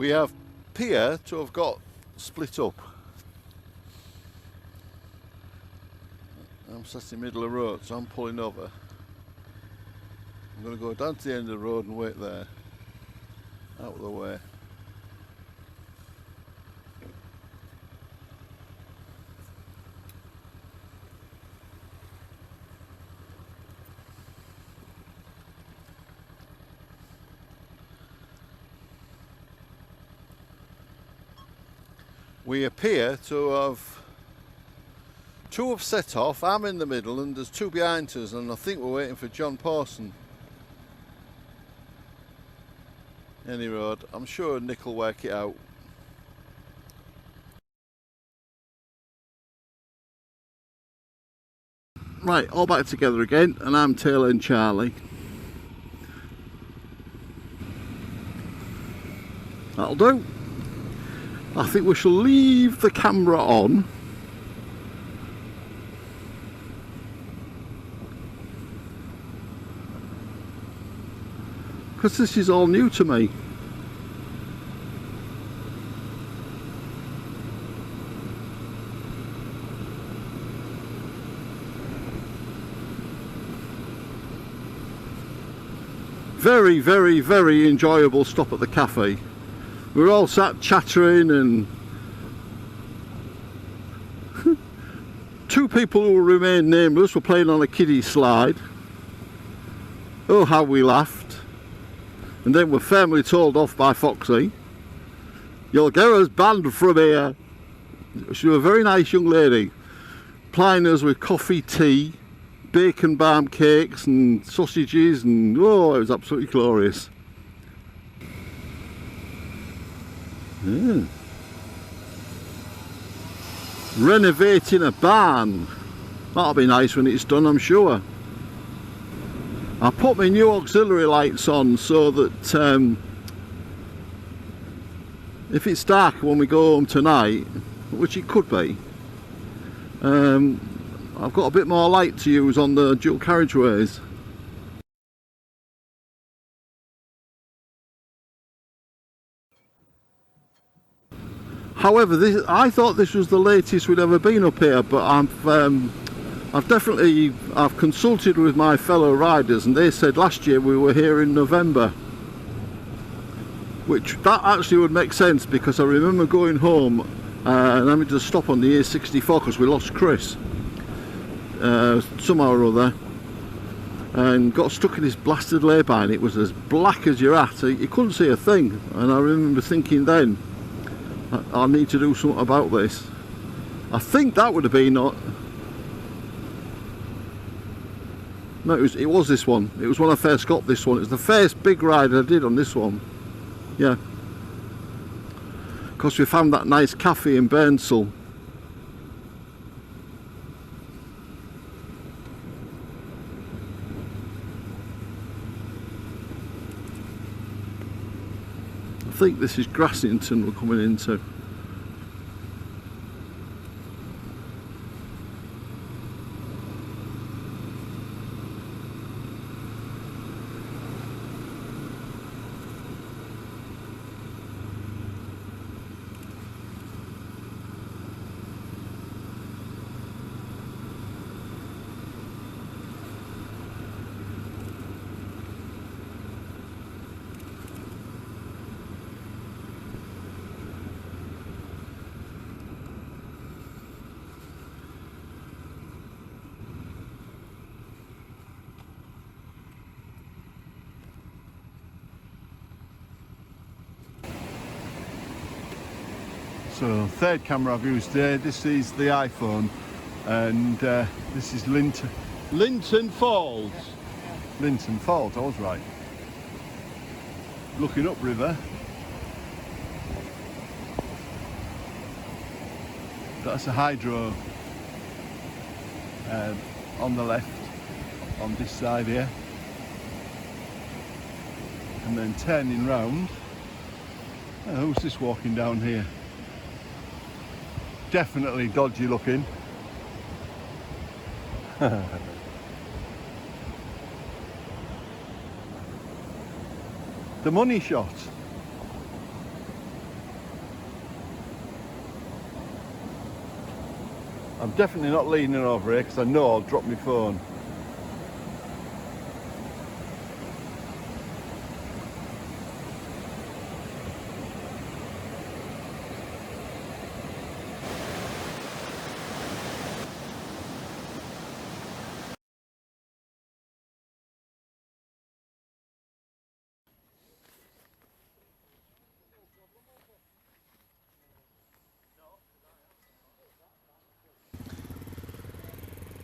We appear to have got split up. I'm sat in the middle of the road, so I'm pulling over. I'm going to go down to the end of the road and wait there, out of the way. We appear to have two have set off. I'm in the middle and there's two behind us, and I think we're waiting for John Pawson. Any road, I'm sure Nick will work it out. Right, all back together again, and I'm Taylor and Charlie. That'll do. I think we shall leave the camera on. Because this is all new to me. Very, very, very enjoyable stop at the cafe. We were all sat chattering, and two people who remain nameless were playing on a kiddie slide. Oh, how we laughed. And then were firmly told off by Foxy. "You'll get us banned from here." She was a very nice young lady, plying us with coffee, tea, bacon barm cakes and sausages, and oh, it was absolutely glorious. Yeah. Renovating a barn. That'll be nice when it's done, I'm sure. I put my new auxiliary lights on so that if it's dark when we go home tonight, which it could be, I've got a bit more light to use on the dual carriageways. However, I thought this was the latest we'd ever been up here, but I've consulted with my fellow riders, and they said last year we were here in November, which that actually would make sense, because I remember going home and having to stop on the A64 because we lost Chris somehow or other, and got stuck in this blasted lay-by, and it was as black as your hat. You couldn't see a thing, and I remember thinking then, I need to do something about this. I think that would have been not. No, it was this one. It was when I first got this one. It was the first big ride I did on this one. Yeah. Because we found that nice cafe in Burnsall. I think this is Grassington we're coming into. So, third camera I've used today. This is the iPhone, and this is Linton Falls. Linton Falls, I was right. Looking up river. That's a hydro on the left, on this side here. And then turning round. Oh, who's this walking down here? Definitely dodgy looking. The money shot. I'm definitely not leaning over here because I know I'll drop my phone.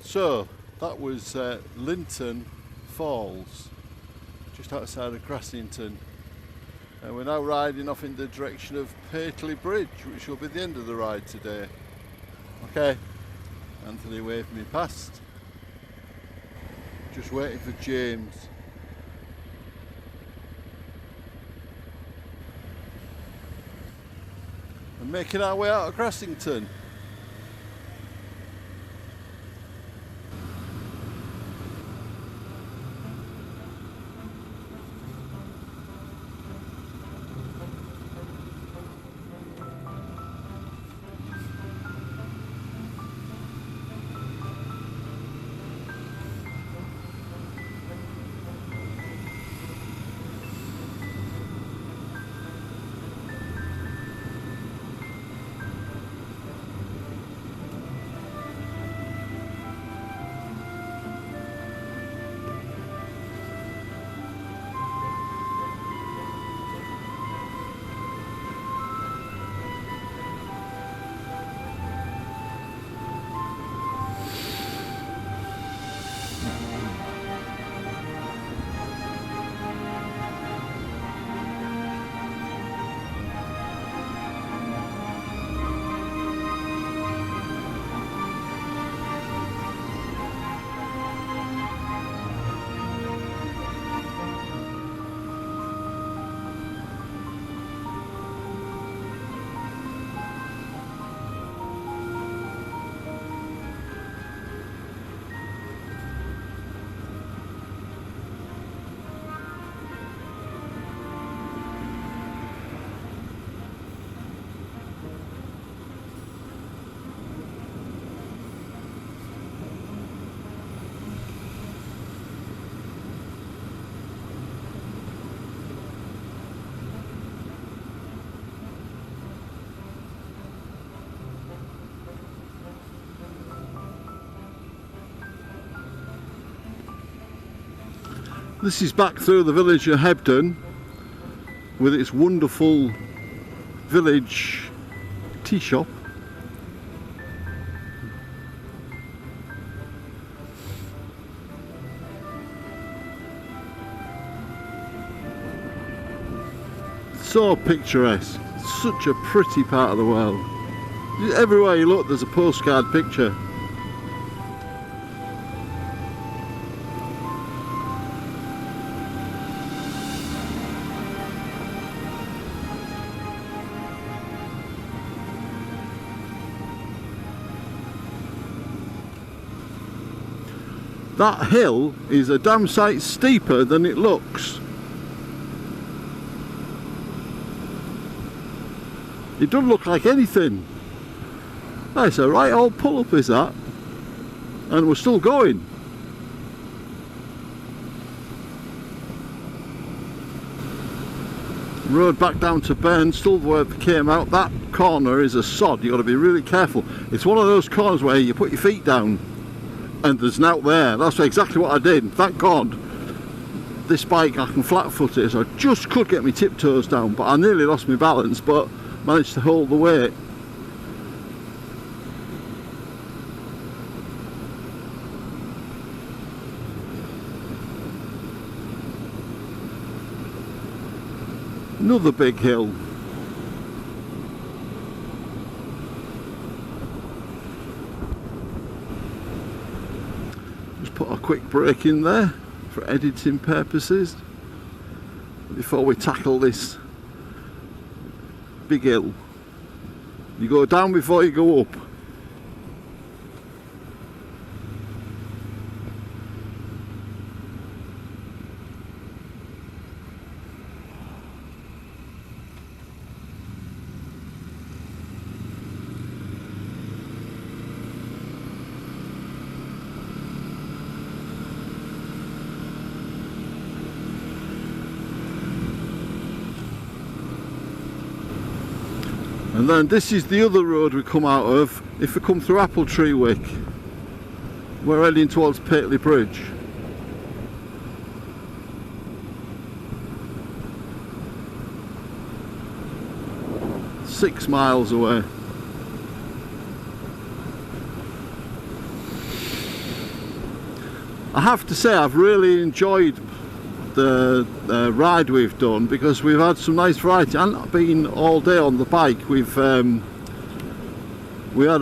So that was Linton Falls, just outside of Grassington, and we're now riding off in the direction of Pateley Bridge, which will be the end of the ride today. Okay, Anthony waved me past, just waiting for James. And making our way out of Grassington. This is back through the village of Hebden with its wonderful village tea shop. So picturesque, such a pretty part of the world. Everywhere you look there's a postcard picture. That hill is a damn sight steeper than it looks. It doesn't look like anything. That's a right old pull up, is that? And we're still going. Road back down to Burnstall where they came out. That corner is a sod, you've got to be really careful. It's one of those corners where you put your feet down and there's an out there. That's exactly what I did. Thank God this bike I can flat foot it, so I just could get my tiptoes down, but I nearly lost my balance, but managed to hold the weight. Another big hill. Just put a quick break in there for editing purposes before we tackle this big hill. You go down before you go up. And then this is the other road we come out of. If we come through Apple Tree Wick, we're heading towards Pateley Bridge. Six miles away. I have to say I've really enjoyed the ride we've done, because we've had some nice variety. I've not been all day on the bike. We had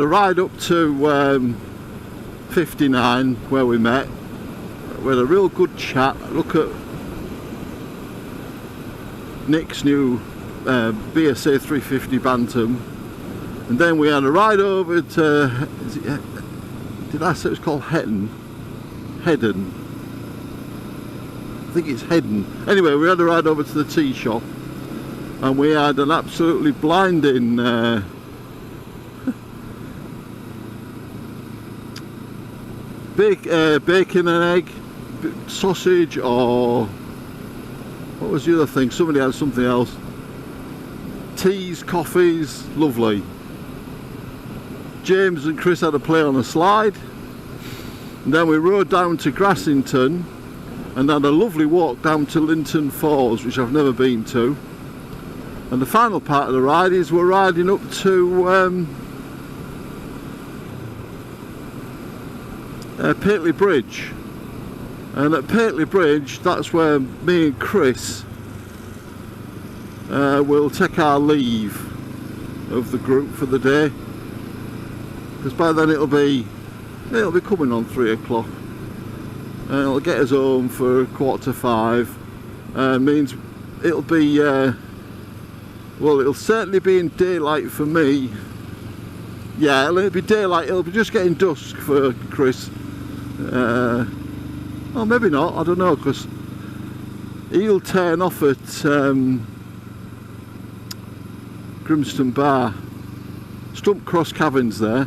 a ride up to 59 where we met. We had a real good chat. Look at Nick's new BSA 350 Bantam, and then we had a ride over to, did I say it was called Heddon? I think it's Heddon. Anyway, we had a ride over to the tea shop, and we had an absolutely blinding bacon and egg sausage, or what was the other thing? Somebody had something else. Teas, coffees, lovely. James and Chris had a play on a slide, and then we rode down to Grassington and had a lovely walk down to Linton Falls, which I've never been to. And the final part of the ride is we're riding up to Pateley Bridge, and at Pateley Bridge, that's where me and Chris will take our leave of the group for the day, because by then it'll be coming on 3 o'clock, and it'll get us home for 4:45. Means it'll be well, it'll certainly be in daylight for me. Yeah, it'll be daylight. It'll be just getting dusk for Chris. Or maybe not, I don't know, because he'll turn off at Grimston Bar. Stump Cross Caverns there.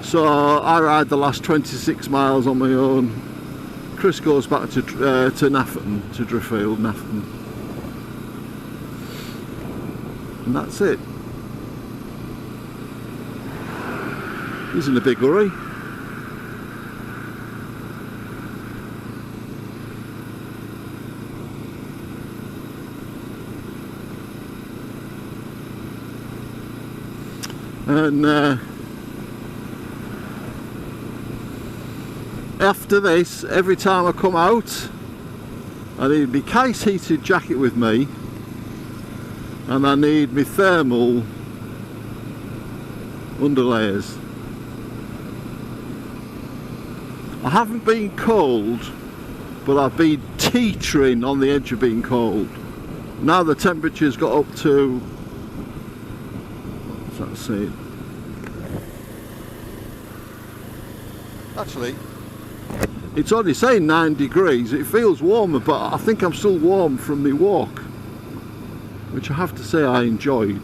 So I ride the last 26 miles on my own. Chris goes back to Nafferton, to Driffield, Nafferton. And that's it. He's in a big hurry. And after this, every time I come out, I need my case heated jacket with me, and I need my thermal underlayers. I haven't been cold, but I've been teetering on the edge of being cold. Now the temperature's got up to, what's that saying? Actually, it's only saying 9 degrees. It feels warmer, but I think I'm still warm from my walk, which I have to say I enjoyed.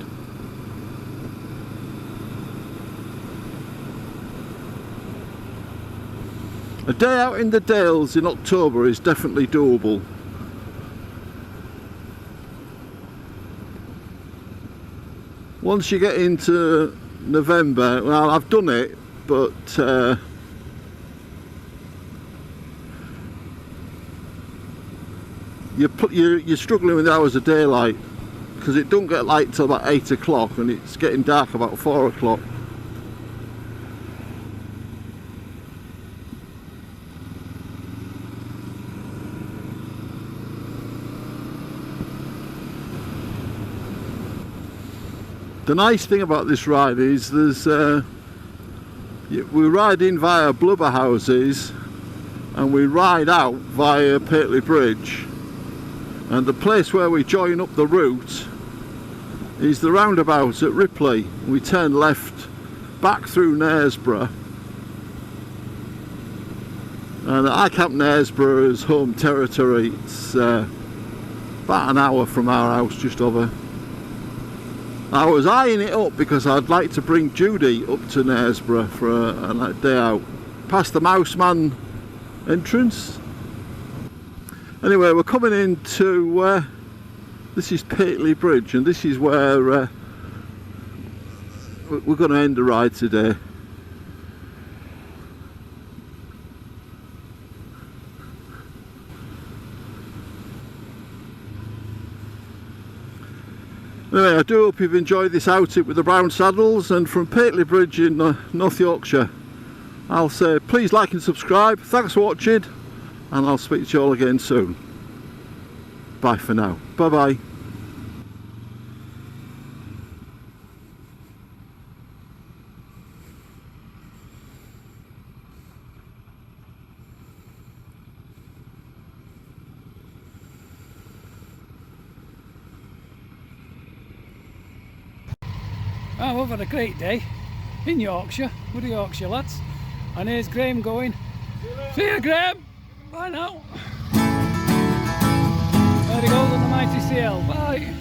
A day out in the Dales in October is definitely doable. Once you get into November, well, I've done it, but you're struggling with the hours of daylight, because it don't get light till about 8 o'clock, and it's getting dark about 4 o'clock. The nice thing about this ride is we ride in via blubber houses, and we ride out via Pateley Bridge, and the place where we join up the route is the roundabout at Ripley. We turn left back through Knaresborough, and I camp Knaresborough as home territory. It's about an hour from our house, just over. I was eyeing it up because I'd like to bring Judy up to Knaresborough for a day out, past the Mouseman entrance. Anyway, we're coming into This is Pateley Bridge, and this is where we're going to end the ride today. Anyway, I do hope you've enjoyed this outing with the Brown Saddles, and from Pateley Bridge in North Yorkshire, I'll say please like and subscribe. Thanks for watching, and I'll speak to you all again soon. Bye for now. Bye bye. Oh, we've had a great day in Yorkshire with the Yorkshire lads, and here's Graham going. See you, Graham. Bye now. There he goes on the mighty CL. Bye.